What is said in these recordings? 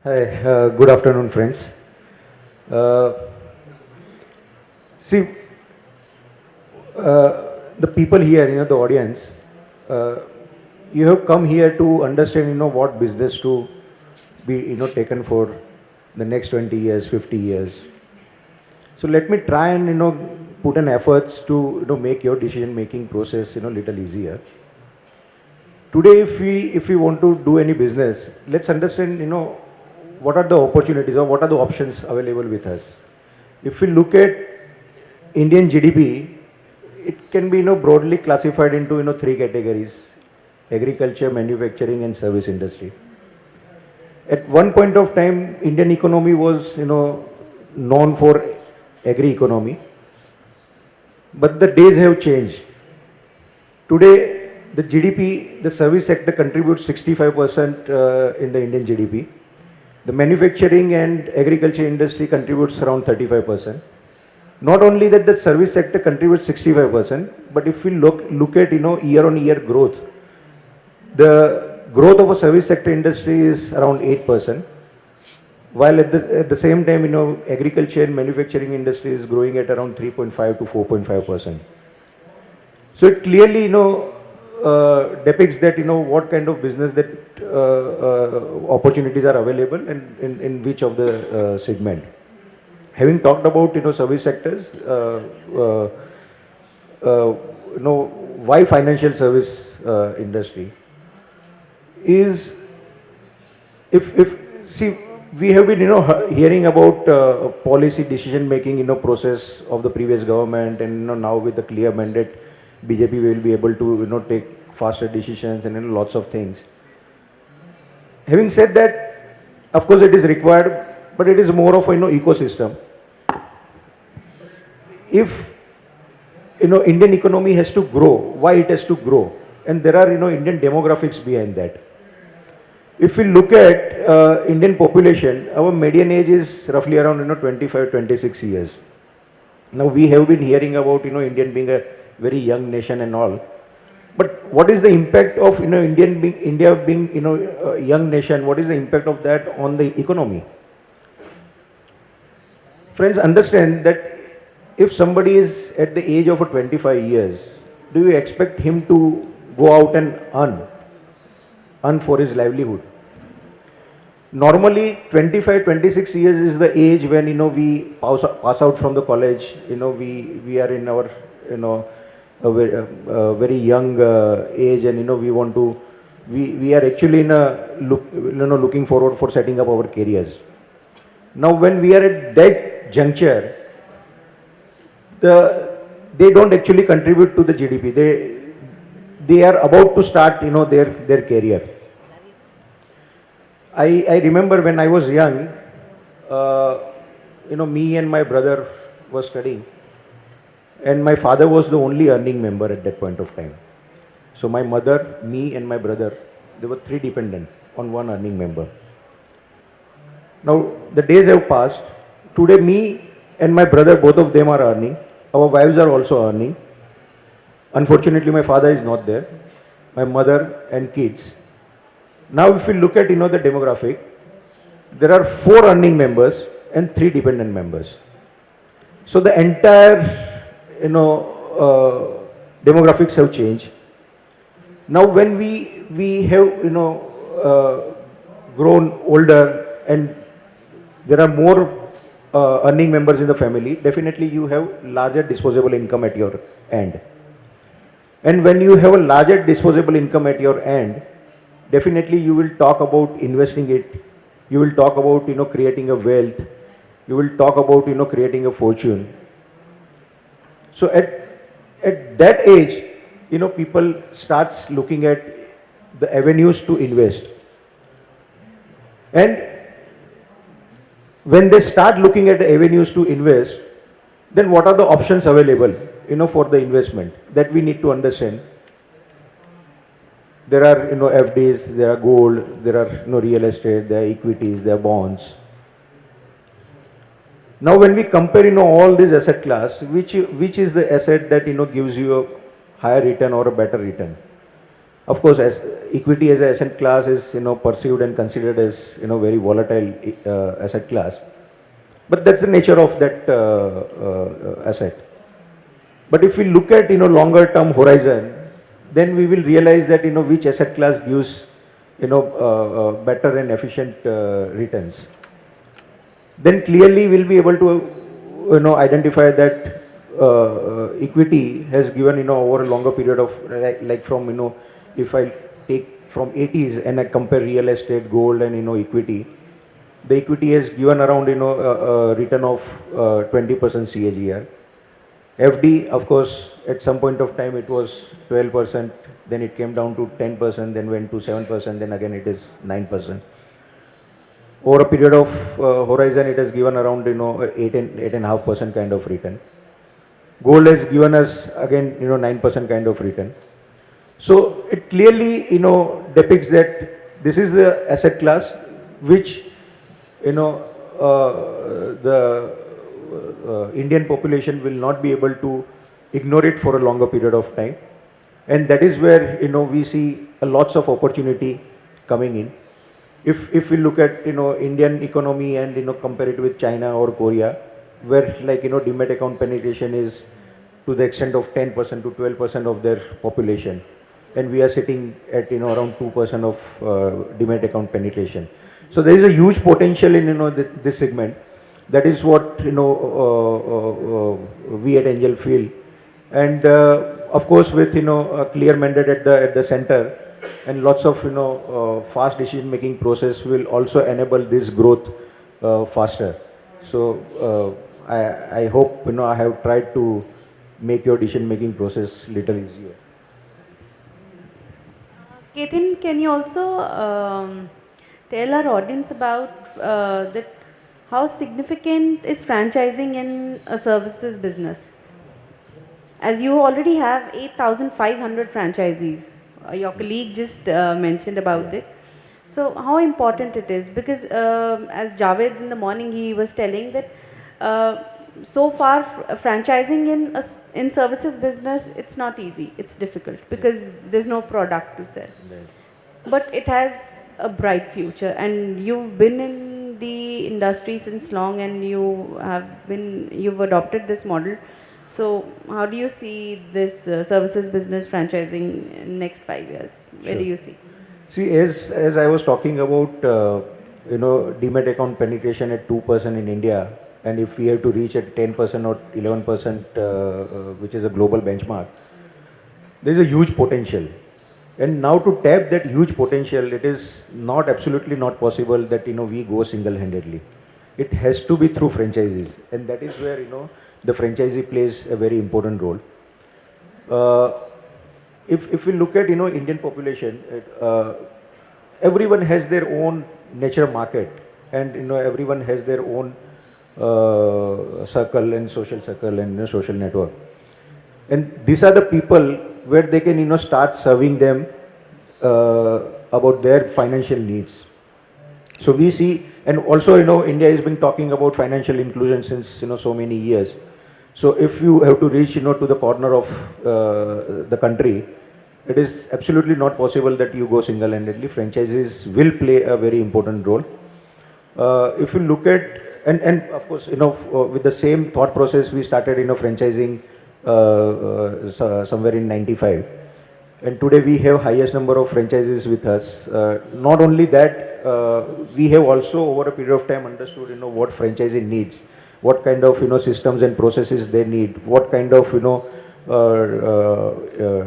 Hi, good afternoon, friends. Uh, see, the people here, the audience, uh, you have come here to understand, what business to be, taken for the next 20 years, 50 years. So let me try and, put an efforts to, make your decision-making process, little easier. Today, if we want to do any business, let's understand, what are the opportunities or what are the options available with us. If we look at Indian GDP, it can be broadly classified into three categories: agriculture, manufacturing, and service industry. At one point of time, Indian economy was known for agri economy, but the days have changed. Today, the GDP, the service sector contributes 65% in the Indian GDP. The manufacturing and agriculture industry contributes around 35%. Not only that the service sector contributes 65%, but if we look at year-on-year growth, the growth of a service sector industry is around 8%, while at the same time agriculture and manufacturing industry is growing at around 3.5 to 4.5%. So it clearly depicts that what kind of business that opportunities are available and in which of the segment. Having talked about service sectors, why financial service industry is, if see, we have been hearing about policy decision making process of the previous government, and now with the clear mandate, BJP will be able to take faster decisions and lots of things. Having said that, of course it is required, but it is more of ecosystem. If Indian economy has to grow, why it has to grow? And there are Indian demographics behind that. If we look at Indian population, our median age is roughly around 25, 26 years. Now we have been hearing about Indian being a very young nation and all, but what is the impact of India being a young nation? What is the impact of that on the economy? Friends, understand that if somebody is at the age of 25 years, do you expect him to go out and earn for his livelihood? Normally 25, 26 years is the age when we pass out from the college. We are in our a very young age, and we are actually looking forward for setting up our careers. Now when we are at that juncture, they don't actually contribute to the GDP. They are about to start their career. I remember when I was young, me and my brother were studying, and my father was the only earning member at that point of time. So my mother, me and my brother, there were three dependent on one earning member. Now the days have passed. Today me and my brother, both of them are earning. Our wives are also earning. Unfortunately, my father is not there. My mother and kids. Now if we look at the demographic, there are 4 earning members and 3 dependent members. So the entire demographics have changed. Now when we have grown older and there are more earning members in the family, definitely you have larger disposable income at your end. And when you have a larger disposable income at your end, definitely you will talk about investing it. You will talk about creating a wealth. You will talk about creating a fortune. So at that age, people starts looking at the avenues to invest. And when they start looking at the avenues to invest, then what are the options available for the investment that we need to understand. There are FDs, there are gold, there are real estate, there are equities, there are bonds. Now when we compare all these asset class, which is the asset that gives you a higher return or a better return? Of course, as equity as an asset class is perceived and considered as very volatile asset class, but that's the nature of that asset. But if we look at longer term horizon, then we will realize that which asset class gives better and efficient returns. Then clearly we'll be able to identify that equity has given over a longer period of like from if I take from 80s and I compare real estate, gold and equity, the equity has given around a return of 20% CAGR. FD, of course, at some point of time it was 12%, then it came down to 10%, then went to 7%, then again it is 9%. Over a period of horizon, it has given around 8.5% kind of return. Gold has given us again 9% kind of return. So it clearly depicts that this is the asset class which the Indian population will not be able to ignore it for a longer period of time, and that is where we see lots of opportunity coming in. If we look at Indian economy and compare it with China or Korea, where like demat account penetration is to the extent of 10% to 12% of their population, and we are sitting at around 2% of demat account penetration. So there is a huge potential in this segment. That is what we at Angel feel, and of course with a clear mandate at the center and lots of fast decision making process will also enable this growth faster. So I hope I have tried to make your decision making process little easier. Ketan, can you also tell our audience about that? How significant is franchising in a services business? As you already have 8,500 franchisees, your colleague just mentioned about it. So how important it is? Because as Javed in the morning, he was telling that so far franchising in services business, it's not easy. It's difficult because there's no product to sell. But it has a bright future, and you've been in the industry since long, and you've adopted this model. So how do you see this services business franchising in next 5 years? Where Sure. do you see? See, as I was talking about, demat account penetration at 2% in India, and if we have to reach at 10% or 11%, which is a global benchmark, there is a huge potential. And now to tap that huge potential, it is not absolutely not possible that we go single-handedly. It has to be through franchises, and that is where the franchisee plays a very important role. If we look at Indian population, everyone has their own nature market, and everyone has their own circle and social circle and social network, and these are the people where they can start serving them about their financial needs. So we see, and also India has been talking about financial inclusion since so many years. So if you have to reach to the corner of the country, it is absolutely not possible that you go single-handedly. Franchises will play a very important role. If you look at, and of course with the same thought process we started franchising somewhere in 95, and today we have highest number of franchises with us. Not only that, we have also over a period of time understood what franchising needs, what kind of systems and processes they need, what kind of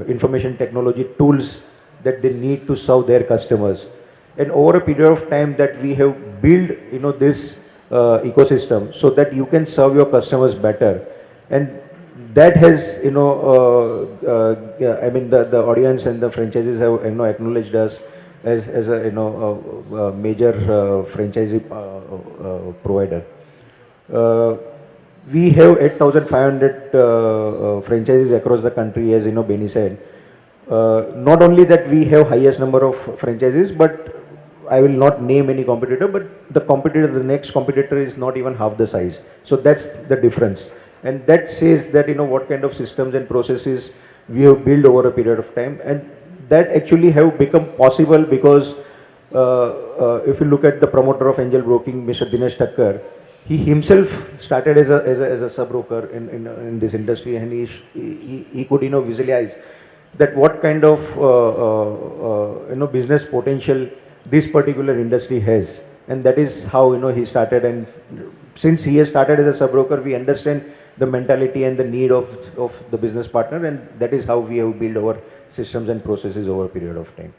information technology tools that they need to serve their customers. And over a period of time that we have built this ecosystem so that you can serve your customers better, and that has I mean the audience and the franchises have acknowledged us as a a major franchisee provider. We have 8,500 franchises across the country, as Benny said. Not only that we have highest number of franchises, but I will not name any competitor, but the next competitor is not even half the size. So that's the difference. And that says that what kind of systems and processes we have built over a period of time. And that actually have become possible because if you look at the promoter of angel broking, Mr. Dinesh Thakkar, he himself started as a sub broker in this industry, and he could visualize that what kind of business potential this particular industry has, and that is how he started. And since he has started as a sub broker, we understand the mentality and the need of the business partner, and that is how we have built our systems and processes over a period of time.